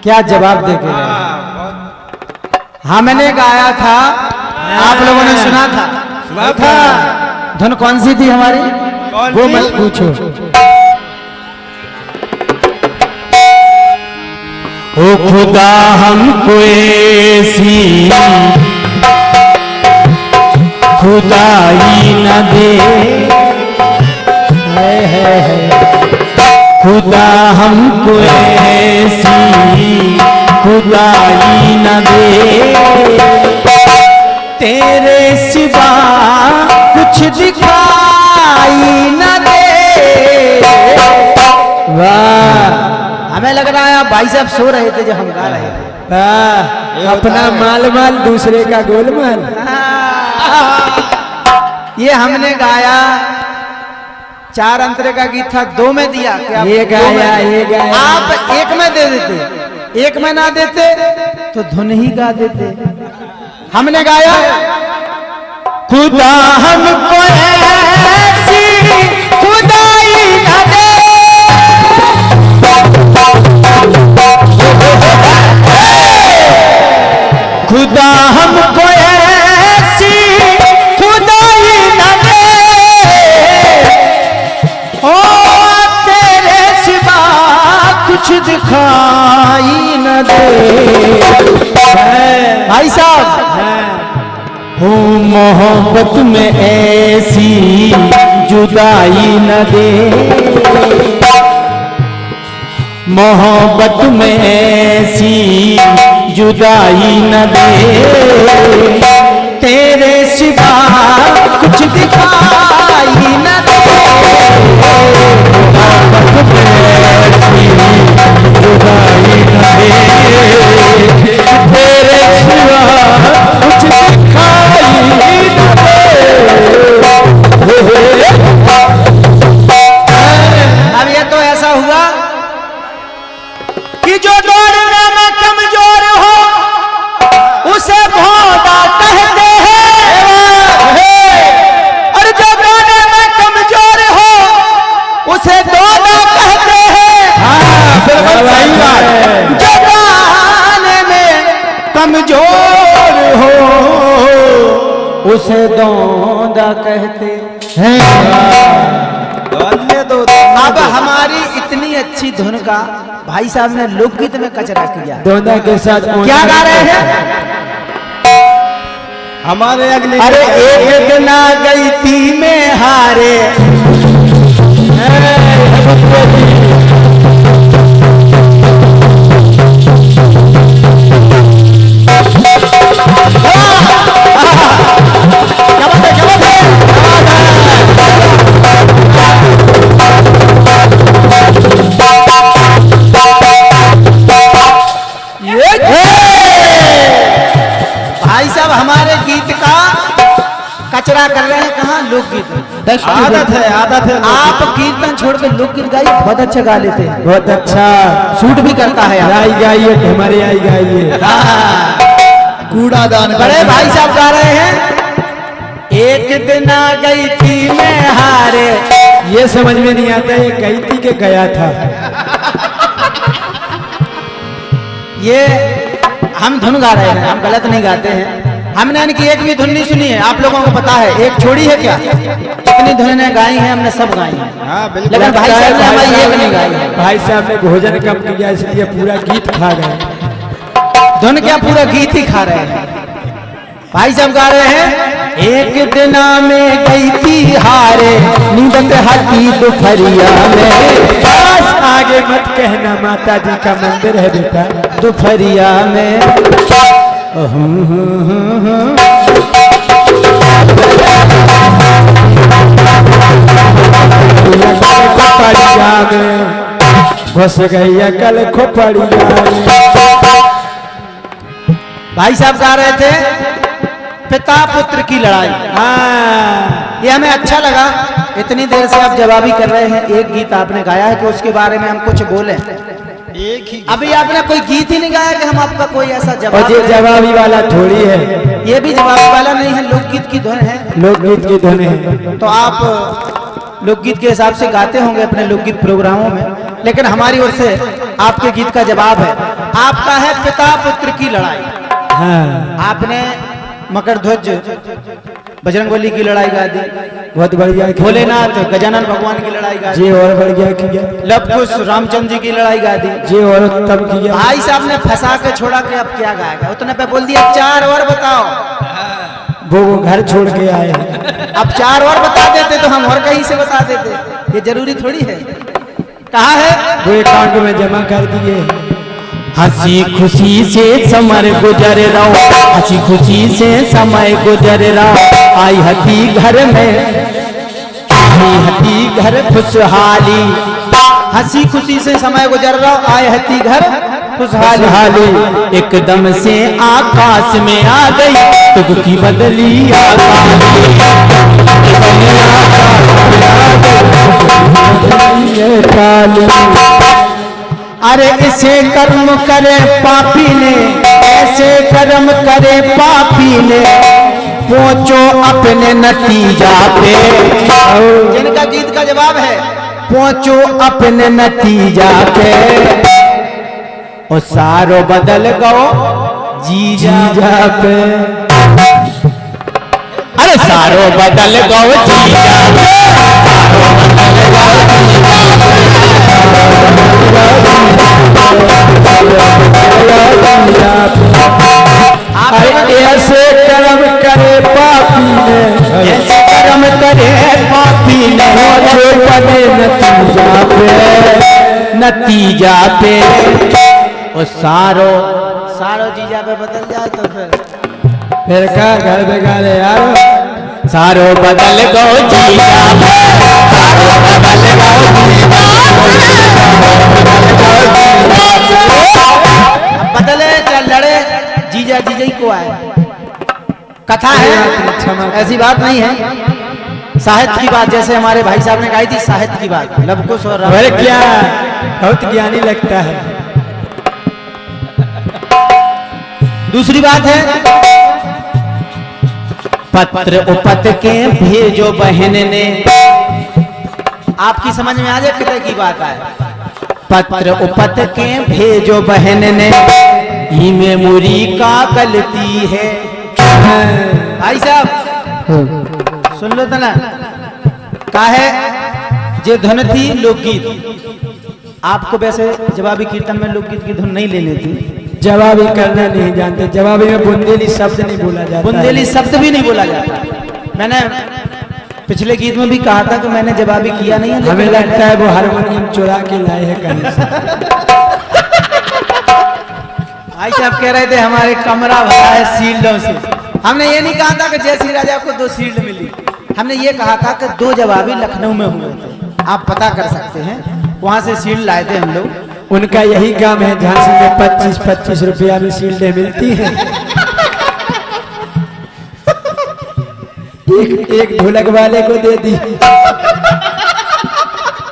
क्या जवाब दे के हमने गाया था, आप लोगों ने सुना था। धुन कौन सी थी हमारी, वो मत पूछो। ओ खुदा हमको ऐसी खुदाई न दे, खुदा हमको ऐसी खुदाई न दे, तेरे सिवा कुछ दिखाई न दे। वाह, हमें लग रहा है भाई साहब सो रहे थे जब हम गा रहे थे। अपना माल माल दूसरे का गोलमाल। ये हमने गाया, 4 अंतरे का गीत था, 2 में दिया क्या? ये गाया, ये गाया। आप 1 में दे देते, 1 में ना देते तो धुन ही गा देते। हमने गाया खुदा हमको ऐसी खुदाई न दे, खुदा हमको ऐसी खुदाई न दे, हो तेरे सिवा कुछ दिखाई न दे। भाई साहब, हो मोहब्बत में ऐसी जुदाई न दे, मोहब्बत में ऐसी जुदाई न दे, तेरे सिवा कुछ दिखाई न दे, मोहब्बत में ऐसी जुदाई न दे, तेरे सिवा कुछ दिखाई न दे। अब ये तो ऐसा हुआ कि जो दौड़ने में कमजोर हो उसे भोंदा कहते हैं, और जो गाने में कमजोर हो उसे दौड़ा कहते हैं। जो गाने में कमजोर हो उसे दौड़ा कहते हैं। अब हमारी इतनी अच्छी धुन का भाई साहब ने लोकगीत में कचरा किया। दोनों के साथ क्या गा रहे हैं हमारे अगले? अरे एक दिन आ गई थी मैं हारे, भाई साहब हमारे गीत का कचरा कर रहे हैं। कहाँ लोकगीत? आदत है। आप कीर्तन छोड़ के लोकगीत गाइए, बहुत अच्छा गा लेते हैं, बहुत अच्छा सूट भी करता है। आई गाइए, हमारे आई गाइए। कूड़ादान बड़े भाई साहब गा रहे हैं। एक दिन आ गई थी मैं हारे, ये समझ में नहीं आता ये कही थी के गया था। ये हम धुन गा रहे हैं, हम गलत नहीं गाते हैं। हमने इनकी एक भी धुन नहीं सुनी है, आप लोगों को पता है। एक छोड़ी है क्या? जितनी धुनें गाई हैं हमने सब गाई हैं। हाँ बिल्कुल। लेकिन भाई साहब ने हमारी एक नहीं गाई है। भाई साहब ने भोजन कम किया इसलिए पूरा गीत खा गए। धुन क्या, पूरा गीत ही खा रहे हैं। भाई साहब गा रहे हैं। एक दिन में गई थी हारे, नींद हटी दोपहरिया में, बस आगे मत कहना, माता जी का मंदिर है बेटा। दोपहरिया में खोपड़िया में घुस गई कल खोपड़िया में। भाई साहब गा रहे थे पिता पुत्र की लड़ाई। हाँ, ये हमें अच्छा लगा। इतनी देर से आप जवाबी कर रहे हैं, एक गीत आपने गाया है कि उसके बारे में हम कुछ बोले। एक ही अभी आपने कोई गीत ही नहीं गाया कि हम आपका कोई ऐसा और जवाब। ये जवाबी वाला थोड़ी है, ये भी जवाबी वाला नहीं है, लोकगीत की धुन है। लोकगीत की धुन है। तो आप लोकगीत के हिसाब से गाते होंगे अपने लोकगीत प्रोग्रामों में, लेकिन हमारी ओर से आपके गीत का जवाब है। आपका है पिता पुत्र की लड़ाई। हाँ आपने मकर ध्वज बजरंगबली की लड़ाई गा दी, बहुत बढ़िया किया। भोलेनाथ गजानन भगवान की लड़ाई गा दी, जी और बढ़िया किया। लव कुश रामचंद्र जी की लड़ाई गा दी। जी और उत्तम किया। भाई साहब ने फंसा के छोड़ा के अब क्या गाएगा, उतने पे बोल दिया 4 और बताओ। वो घर छोड़ के आए। अब 4 और बता देते तो हम और कहीं से बता देते, ये जरूरी थोड़ी है। कहाँ है वो अकाउंट में जमा कर दिए। हंसी खुशी से समय गुजर रहो, हंसी खुशी से समय गुजर रहो, आई हती घर में, आई हती घर खुशहाली, हंसी खुशी से समय गुजर रहा, आए हती घर खुशहाली। खुशहाली एकदम से आकाश में आ गई, तुक की बदली अरे इसे कर्म करे पापी ने, ऐसे कर्म करे पापी ने, पहुंचो अपने नतीजा पे। जिनका गीत का जवाब है पहुंचो अपने नतीजा पे। और सारो बदल गो जीजा पे, अरे सारो बदल गो जीजा पे, ऐसे कर्म करे पापी ने, ऐसे कर्म करे पापी ने, बने नतीजा पे, नतीजा पे। और सारो जीजा पे बदल जाए तो फिर का घर बेगारे यार। सारो बदल गो जीजा पे, सारो बदल गो जीजा बदले चाहे लड़े, जीजा जीजा ही को आए। कथा है, ऐसी बात नहीं है, साहित्य की बात। जैसे हमारे भाई साहब ने कही थी साहित्य की बात, लव कुश और अरे क्या बहुत ज्ञानी लगता है। दूसरी बात है पत्र उपत के भेजो बहन ने, आपकी समझ में आ जाए कितने की बात है। पत्र उपत के भेजो बहन ने, ही मेमोरी का गलती है। भाई साहब सुन लो तो ना, का है जे धुन थी लोकगीत। आपको वैसे जवाबी कीर्तन में लोकगीत की धुन नहीं लेनी थी, जवाबी करना नहीं जानते। जवाबी में बुंदेली शब्द नहीं बोला जाता। बुंदेली शब्द भी नहीं बोला जाता। मैंने पिछले गीत में भी कहा था कि मैंने जवाबी किया नहीं है। हमें लगता है वो हारमोनियम चुरा के लाए हैं कहीं से। भाई साहब कह रहे थे हमारे कमरा भरा है शील्डों से। हमने ये नहीं कहा था कि जय श्री राजा को 2 शील्ड मिली, हमने ये कहा था कि 2 जवाबी लखनऊ में हुए थे, आप पता कर सकते हैं, वहां से शील्ड लाए थे हम लोग। उनका यही काम है, झांसी में 25-25 रुपया में शील्डें मिलती हैं। एक ढोलक वाले को दे दी,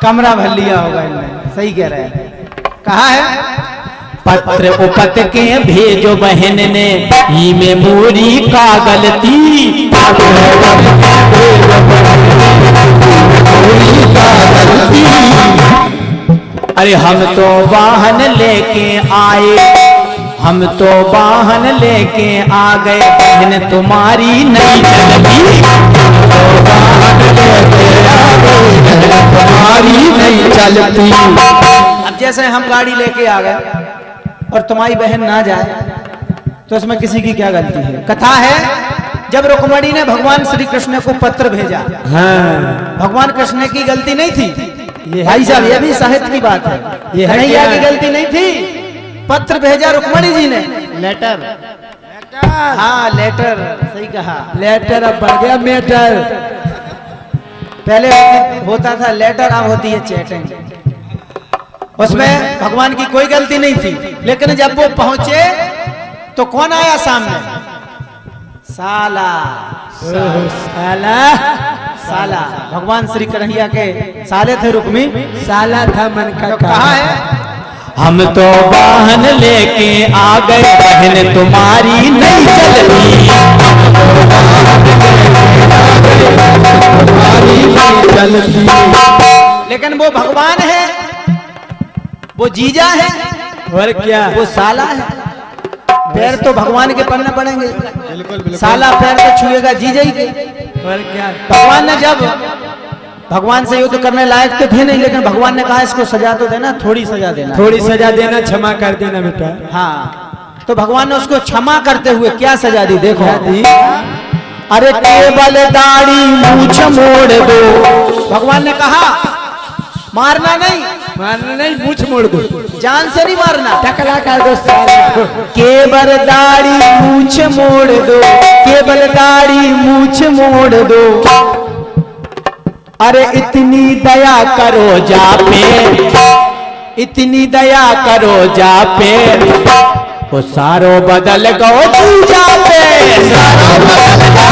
कमरा भर लिया होगा इनने। सही कह रहे हैं। कहा है पत्र उपत के भेजो बहन ने, ही मेमोरी का गलती, अरे हम तो वाहन लेके आए, हम तो वाहन लेके आ गए, बहन तुम्हारी नहीं चलती, तुम्हारी नहीं चलती। अब जैसे हम गाड़ी लेके आ गए और तुम्हारी बहन ना जाए तो इसमें किसी की क्या गलती है। कथा है जब रुक्मणी ने भगवान श्री कृष्ण को पत्र भेजा, हाँ भगवान कृष्ण की गलती नहीं थी। भाई साहब ये भी साहित्य की बात है, ये कन्हैया की गलती नहीं थी। पत्र भेजा रुक्मणी जी ने, लेटर, हाँ लेटर, सही कहा। लेटर अब बढ़ गया मेटर। पहले होता था लेटर, अब होती है चैटिंग। उसमें भगवान की कोई गलती नहीं थी, लेकिन जब वो पहुंचे तो कौन आया सामने? साला। साला साला भगवान श्री कन्हैया के साले थे रुक्मी, साला था मन का तो कहा है हम तो वाहन लेके आ गए, बहन तुम्हारी नहीं चलती, तुम्हारी नहीं चलती। लेकिन वो भगवान है, वो जीजा है, और क्या? वो साला है। पैर तो भगवान के पड़ने पड़ेंगे, बिल्कुल बिल्कुल। साला पैर तो छुएगा जीजा ही के। और क्या? भगवान ने जब भगवान से युद्ध करने लायक तो थे नहीं, लेकिन भगवान ने कहा इसको सजा तो देना, थोड़ी सजा देना। थोड़ी सजा देना, क्षमा कर देना बेटा। हाँ, तो भगवान ने उसको क्षमा करते हुए क्या सजा दी, देखो। क्या दी? अरे केवल दाढ़ी मूछ मोड़ दो। भगवान ने कहा मारना नहीं, मारना नहीं, मूछ मोड़ दो, जान से नहीं मारना, टकला कर दो साले। केवल दाढ़ी मूछ मोड़ दो, केवल दाढ़ी मूछ मोड़ दो। अरे इतनी दया करो जा पे, इतनी दया करो जा पे, वो सारो बदल गो तू जा पे, सारो बदल गो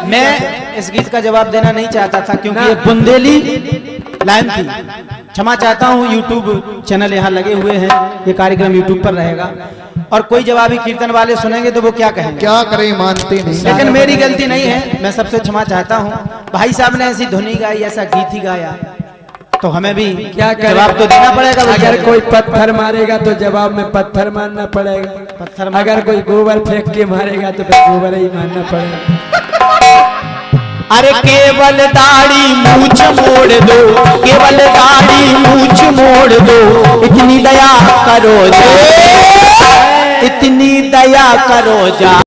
मैं इस गीत का जवाब देना नहीं चाहता था, क्योंकि ये बुंदेली लाइन थी। क्षमा चाहता हूँ, YouTube चैनल यहाँ लगे हुए हैं, ये कार्यक्रम YouTube पर रहेगा, और कोई जवाबी कीर्तन वाले सुनेंगे तो वो क्या कहेंगे, क्या करें, मानते नहीं। लेकिन मेरी गलती नहीं है, मैं सबसे क्षमा चाहता हूँ। भाई साहब ने ऐसी धुनी गाई, ऐसा गीत ही गाया, तो हमें भी क्या करें? जवाब तो देना पड़ेगा। अगर कोई पत्थर मारेगा तो जवाब में पत्थर मारना पड़ेगा, पत्थर अगर कोई गोबर फेंक के मारेगा तो फिर गोबर ही मारना पड़ेगा। अरे केवल दाढ़ी मूछ मोड़ दो, केवल दाढ़ी मूछ मोड़ दो, इतनी दया करो जा, इतनी दया करो जा।